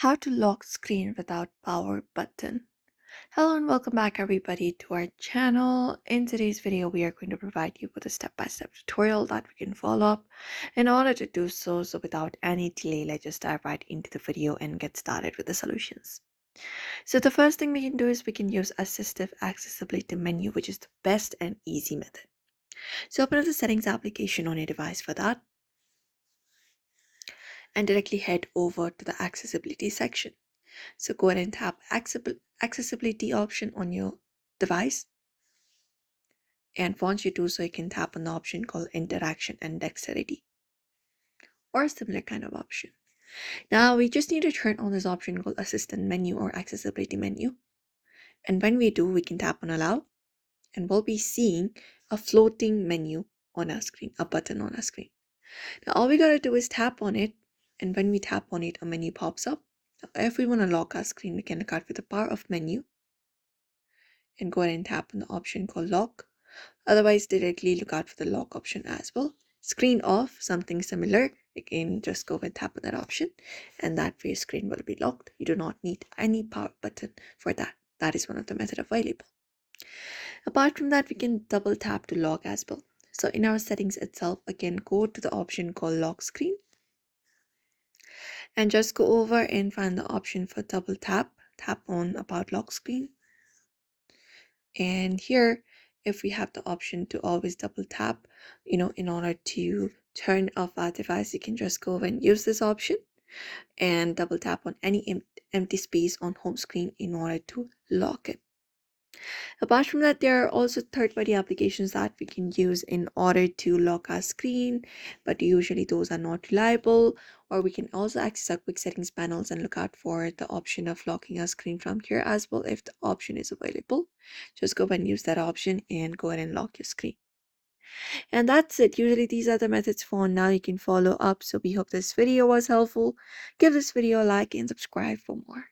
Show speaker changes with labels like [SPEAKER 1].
[SPEAKER 1] How to lock screen without power button. Hello and welcome back everybody to our channel. In today's video, we are going to provide you with a step-by-step tutorial that we can follow up. In order to do so without any delay, let's just dive right into the video and get started with the solutions. So the first thing we can do is we can use assistive accessibility menu, which is the best and easy method. So open up the settings application on your device for that and directly head over to the accessibility section. So go ahead and tap accessibility option on your device. And once you do so, you can tap on the option called interaction and dexterity or a similar kind of option. Now we just need to turn on this option called assistant menu or accessibility menu. And when we do, we can tap on allow and we'll be seeing a floating menu on our screen, a button on our screen. Now all we gotta do is tap on it, and when we tap on it, a menu pops up. Now, if we want to lock our screen, we can look out for the power of menu and go ahead and tap on the option called lock. Otherwise, directly look out for the lock option as well. Screen off, something similar. Again, just go and tap on that option, and that way your screen will be locked. You do not need any power button for that. That is one of the methods available. Apart from that, we can double tap to lock as well. So in our settings itself, again, go to the option called lock screen and just go over and find the option for double tap. Tap on about lock screen. And here, if we have the option to always double tap, in order to turn off our device, you can just go and use this option and double tap on any empty space on home screen in order to lock it. Apart from that, there are also third-party applications that we can use in order to lock our screen, but usually those are not reliable. Or we can also access our quick settings panels and look out for the option of locking our screen from here as well if the option is available. Just go ahead and use that option and go ahead and lock your screen. And that's it. Usually these are the methods for now you can follow up. So we hope this video was helpful. Give this video a like and subscribe for more.